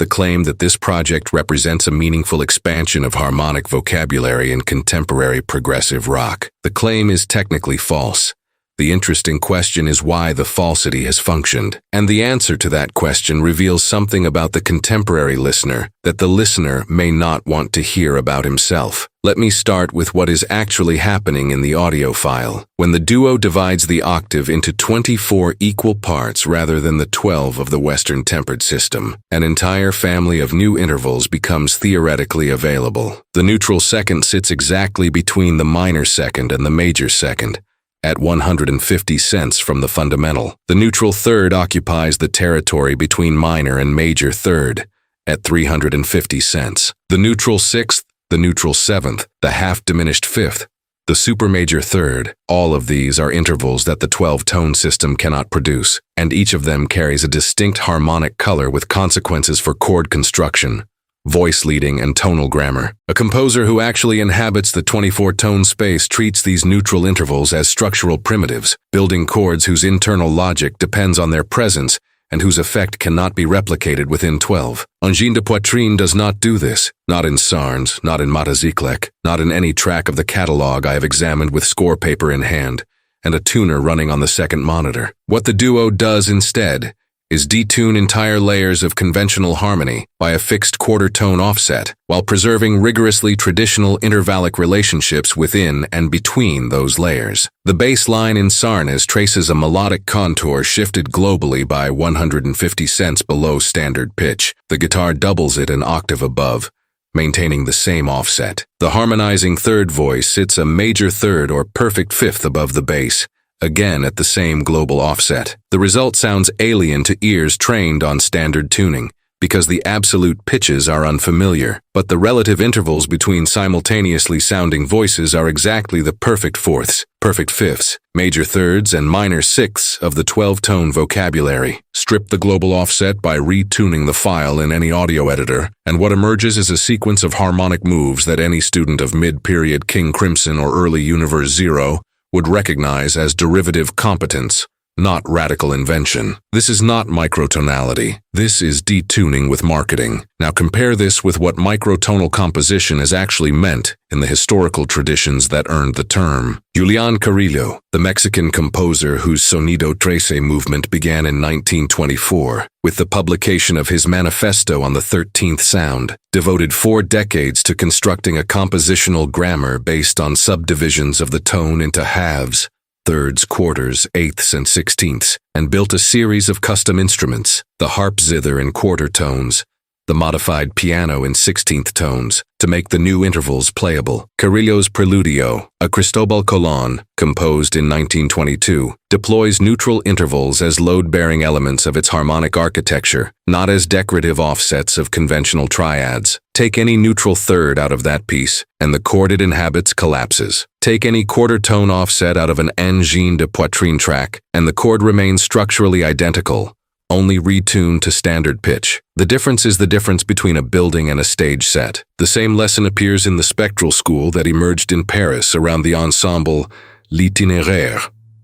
the claim that this project represents a meaningful expansion of harmonic vocabulary in contemporary progressive rock. The claim is technically false. The interesting question is why the falsity has functioned, and the answer to that question reveals something about the contemporary listener that the listener may not want to hear about himself. Let me start with what is actually happening in the audio file. When the duo divides the octave into 24 equal parts rather than the 12 of the Western tempered system, an entire family of new intervals becomes theoretically available. The neutral second sits exactly between the minor second and the major second, at 150 cents from the fundamental. The neutral third occupies the territory between minor and major third, at 350 cents. The neutral sixth, the neutral seventh, the half-diminished fifth, the supermajor third, all of these are intervals that the 12-tone system cannot produce, and each of them carries a distinct harmonic color with consequences for chord construction, voice leading, and tonal grammar. A composer who actually inhabits the 24-tone space treats these neutral intervals as structural primitives, building chords whose internal logic depends on their presence and whose effect cannot be replicated within 12. Angine de Poitrine does not do this, not in Sarnes, not in Mata Ziklec, not in any track of the catalog I have examined with score paper in hand and a tuner running on the second monitor. What the duo does instead is detune entire layers of conventional harmony by a fixed quarter-tone offset, while preserving rigorously traditional intervallic relationships within and between those layers. The bass line in Sarnes traces a melodic contour shifted globally by 150 cents below standard pitch. The guitar doubles it an octave above, maintaining the same offset. The harmonizing third voice sits a major third or perfect fifth above the bass, again at the same global offset. The result sounds alien to ears trained on standard tuning, because the absolute pitches are unfamiliar, but the relative intervals between simultaneously sounding voices are exactly the perfect fourths, perfect fifths, major thirds, and minor sixths of the 12-tone vocabulary. Strip the global offset by retuning the file in any audio editor, and what emerges is a sequence of harmonic moves that any student of mid-period King Crimson or early Universe Zero would recognize as derivative competence, not radical invention. This is not microtonality. This is detuning with marketing. Now compare this with what microtonal composition is actually meant in the historical traditions that earned the term. Julián Carrillo, the Mexican composer whose Sonido Trece movement began in 1924, with the publication of his manifesto on the 13th sound, devoted 4 decades to constructing a compositional grammar based on subdivisions of the tone into halves, thirds, quarters, eighths, and sixteenths, and built a series of custom instruments, the harp zither in quarter tones, the modified piano in 16th tones, to make the new intervals playable. Carrillo's Preludio, a Cristobal Colón, composed in 1922, deploys neutral intervals as load-bearing elements of its harmonic architecture, not as decorative offsets of conventional triads. Take any neutral third out of that piece, and the chord it inhabits collapses. Take any quarter-tone offset out of an Angine de Poitrine track, and the chord remains structurally identical, only retuned to standard pitch. The difference is the difference between a building and a stage set. The same lesson appears in the spectral school that emerged in Paris around the ensemble L'Itinéraire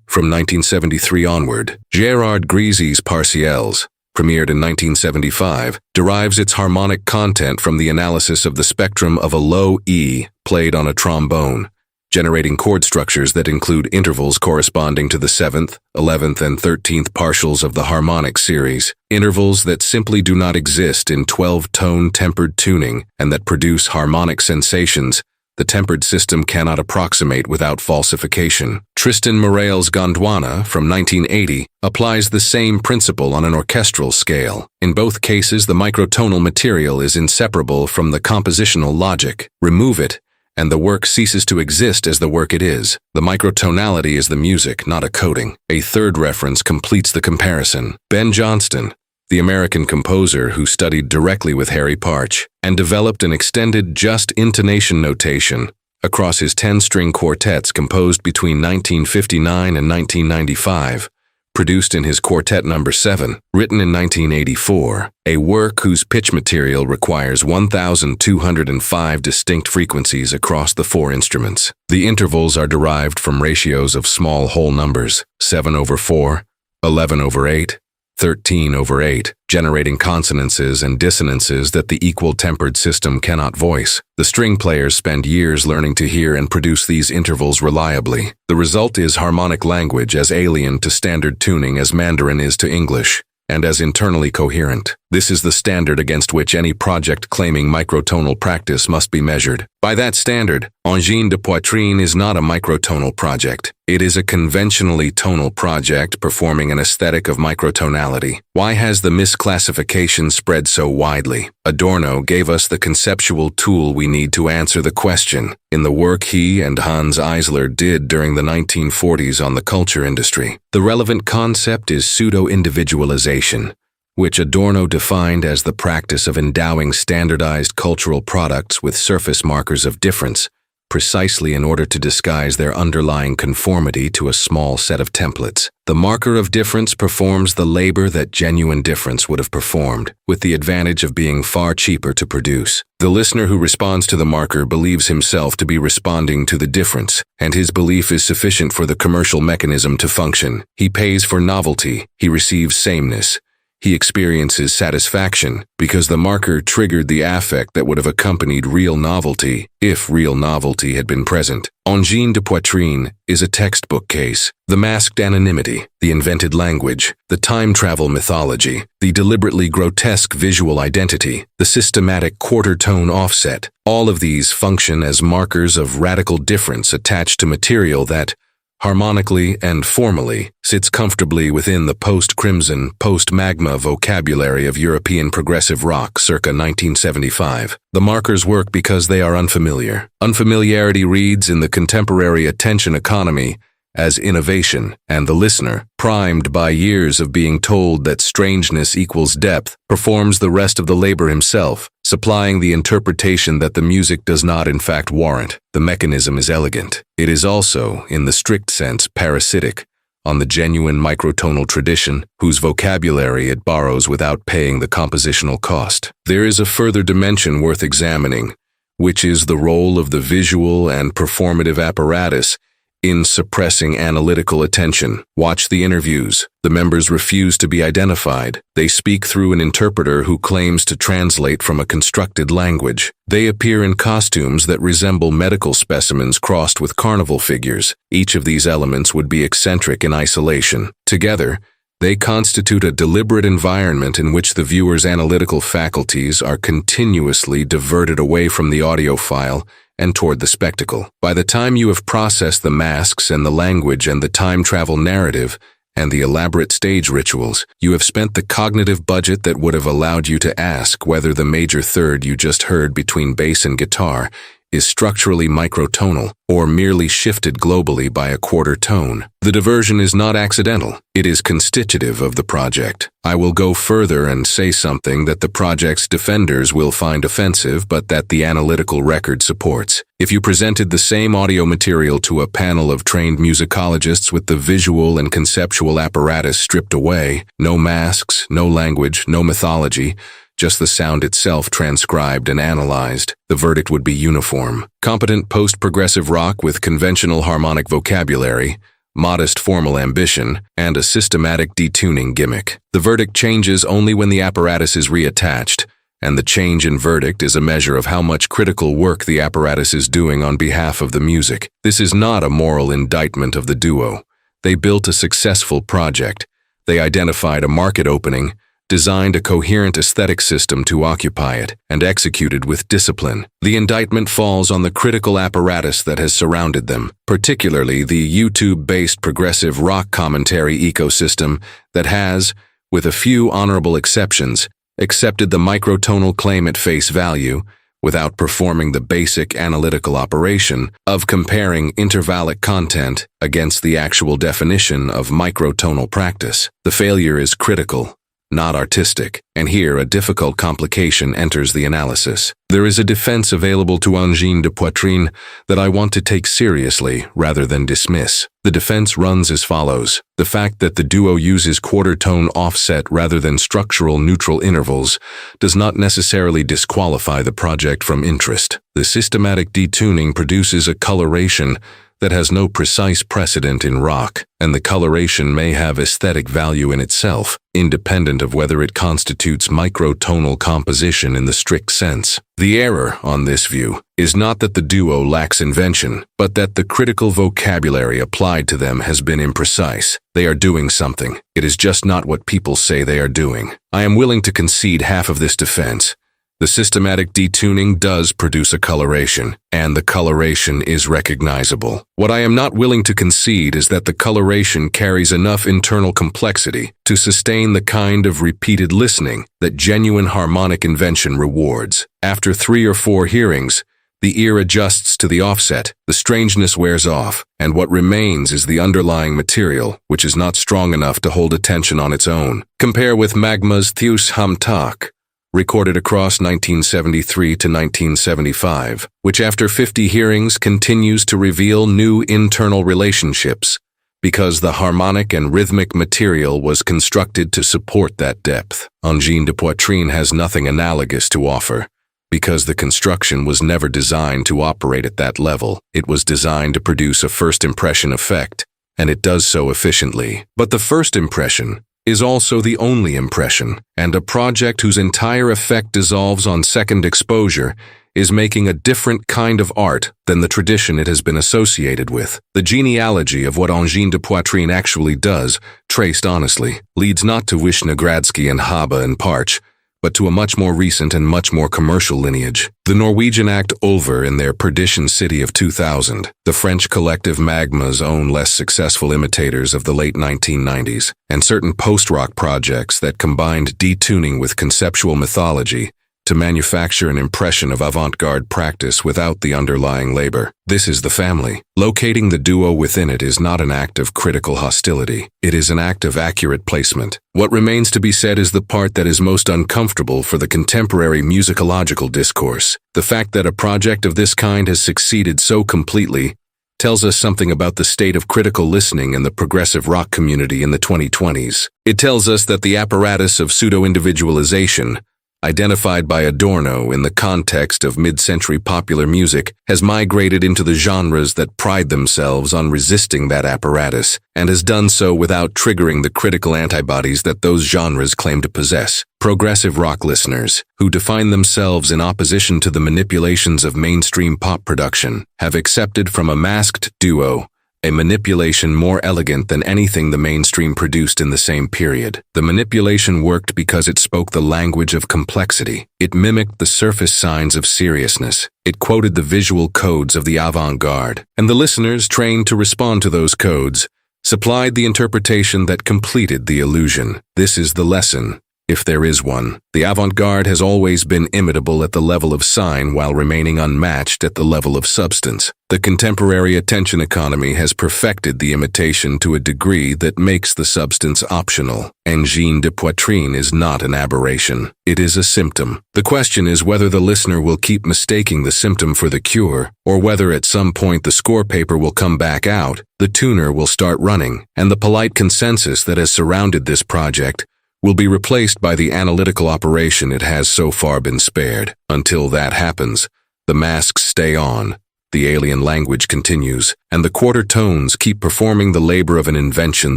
from 1973 onward. Gérard Grisey's Partiels, premiered in 1975, derives its harmonic content from the analysis of the spectrum of a low E played on a trombone, generating chord structures that include intervals corresponding to the 7th, 11th, and 13th partials of the harmonic series, intervals that simply do not exist in 12-tone tempered tuning and that produce harmonic sensations the tempered system cannot approximate without falsification. Tristan Murail's Gondwana from 1980 applies the same principle on an orchestral scale. In both cases, the microtonal material is inseparable from the compositional logic. Remove it, and the work ceases to exist as the work it is. The microtonality is the music, not a coding. A third reference completes the comparison. Ben Johnston, the American composer who studied directly with Harry Partch and developed an extended just intonation notation across his 10-string quartets composed between 1959 and 1995, produced in his Quartet No. 7, written in 1984, a work whose pitch material requires 1,205 distinct frequencies across the 4 instruments. The intervals are derived from ratios of small whole numbers, 7/4, 11/8, 13/8, generating consonances and dissonances that the equal-tempered system cannot voice. The string players spend years learning to hear and produce these intervals reliably. The result is harmonic language as alien to standard tuning as Mandarin is to English, and as internally coherent. This is the standard against which any project claiming microtonal practice must be measured. By that standard, Angine de Poitrine is not a microtonal project. It is a conventionally tonal project performing an aesthetic of microtonality. Why has the misclassification spread so widely? Adorno gave us the conceptual tool we need to answer the question in the work he and Hans Eisler did during the 1940s on the culture industry. The relevant concept is pseudo-individualization, which Adorno defined as the practice of endowing standardized cultural products with surface markers of difference, precisely in order to disguise their underlying conformity to a small set of templates. The marker of difference performs the labor that genuine difference would have performed, with the advantage of being far cheaper to produce. The listener who responds to the marker believes himself to be responding to the difference, and his belief is sufficient for the commercial mechanism to function. He pays for novelty, he receives sameness. He experiences satisfaction because the marker triggered the affect that would have accompanied real novelty if real novelty had been present. Angine de Poitrine is a textbook case. The masked anonymity, the invented language, the time travel mythology, the deliberately grotesque visual identity, the systematic quarter-tone offset, all of these function as markers of radical difference attached to material that, harmonically and formally, sits comfortably within the post-Crimson, post-Magma vocabulary of European progressive rock circa 1975. The markers work because they are unfamiliar. Unfamiliarity reads in the contemporary attention economy as innovation, and the listener, primed by years of being told that strangeness equals depth, performs the rest of the labor himself, supplying the interpretation that the music does not in fact warrant. The mechanism is elegant. It is also, in the strict sense, parasitic on the genuine microtonal tradition, whose vocabulary it borrows without paying the compositional cost. There is a further dimension worth examining, which is the role of the visual and performative apparatus in suppressing analytical attention. Watch the interviews. The members refuse to be identified. They speak through an interpreter who claims to translate from a constructed language. They appear in costumes that resemble medical specimens crossed with carnival figures. Each of these elements would be eccentric in isolation. Together, they constitute a deliberate environment in which the viewer's analytical faculties are continuously diverted away from the audio file and toward the spectacle. By the time you have processed the masks and the language and the time travel narrative and the elaborate stage rituals, you have spent the cognitive budget that would have allowed you to ask whether the major third you just heard between bass and guitar is structurally microtonal or merely shifted globally by a quarter tone. The diversion is not accidental. It is constitutive of the project. I will go further and say something that the project's defenders will find offensive, but that the analytical record supports. If you presented the same audio material to a panel of trained musicologists with the visual and conceptual apparatus stripped away, no masks, no language, no mythology, just the sound itself transcribed and analyzed, the verdict would be uniform. Competent post-progressive rock with conventional harmonic vocabulary, modest formal ambition, and a systematic detuning gimmick. The verdict changes only when the apparatus is reattached, and the change in verdict is a measure of how much critical work the apparatus is doing on behalf of the music. This is not a moral indictment of the duo. They built a successful project. They identified a market opening, designed a coherent aesthetic system to occupy it, and executed with discipline. The indictment falls on the critical apparatus that has surrounded them, particularly the YouTube-based progressive rock commentary ecosystem that has, with a few honorable exceptions, accepted the microtonal claim at face value without performing the basic analytical operation of comparing intervallic content against the actual definition of microtonal practice. The failure is critical, not artistic, and here a difficult complication enters the analysis. There is a defense available to Angine de Poitrine that I want to take seriously rather than dismiss. The defense runs as follows. The fact that the duo uses quarter-tone offset rather than structural neutral intervals does not necessarily disqualify the project from interest. The systematic detuning produces a coloration that has no precise precedent in rock, and the coloration may have aesthetic value in itself, independent of whether it constitutes microtonal composition in the strict sense. The error, on this view, is not that the duo lacks invention, but that the critical vocabulary applied to them has been imprecise. They are doing something. It is just not what people say they are doing. I am willing to concede half of this defense. The systematic detuning does produce a coloration, and the coloration is recognizable. What I am not willing to concede is that the coloration carries enough internal complexity to sustain the kind of repeated listening that genuine harmonic invention rewards. After 3 or 4 hearings, the ear adjusts to the offset, the strangeness wears off, and what remains is the underlying material, which is not strong enough to hold attention on its own. Compare with Magma's Theus Hamtak, recorded across 1973 to 1975, which after 50 hearings continues to reveal new internal relationships, because the harmonic and rhythmic material was constructed to support that depth. Angine de Poitrine has nothing analogous to offer, because the construction was never designed to operate at that level. It was designed to produce a first impression effect, and it does so efficiently. But the first impression is also the only impression, and a project whose entire effect dissolves on second exposure is making a different kind of art than the tradition it has been associated with. The genealogy of what Angine de Poitrine actually does, traced honestly, leads not to Vishnegradsky and Haba and Parch, but to a much more recent and much more commercial lineage. The Norwegian act Ulver in their Perdition City of 2000, the French collective Magma's own less successful imitators of the late 1990s, and certain post-rock projects that combined detuning with conceptual mythology to manufacture an impression of avant-garde practice without the underlying labor. This is the family. Locating the duo within it is not an act of critical hostility. It is an act of accurate placement. What remains to be said is the part that is most uncomfortable for the contemporary musicological discourse. The fact that a project of this kind has succeeded so completely tells us something about the state of critical listening in the progressive rock community in the 2020s. It tells us that the apparatus of pseudo-individualization, identified by Adorno in the context of mid-century popular music, has migrated into the genres that pride themselves on resisting that apparatus, and has done so without triggering the critical antibodies that those genres claim to possess. Progressive rock listeners, who define themselves in opposition to the manipulations of mainstream pop production, have accepted from a masked duo a manipulation more elegant than anything the mainstream produced in the same period. The manipulation worked because it spoke the language of complexity. It mimicked the surface signs of seriousness. It quoted the visual codes of the avant-garde. And the listeners, trained to respond to those codes, supplied the interpretation that completed the illusion. This is the lesson, if there is one. The avant-garde has always been imitable at the level of sign while remaining unmatched at the level of substance. The contemporary attention economy has perfected the imitation to a degree that makes the substance optional. Angine de Poitrine is not an aberration. It is a symptom. The question is whether the listener will keep mistaking the symptom for the cure, or whether at some point the score paper will come back out, the tuner will start running, and the polite consensus that has surrounded this project will be replaced by the analytical operation it has so far been spared. Until that happens, the masks stay on, the alien language continues, and the quarter tones keep performing the labor of an invention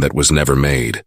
that was never made.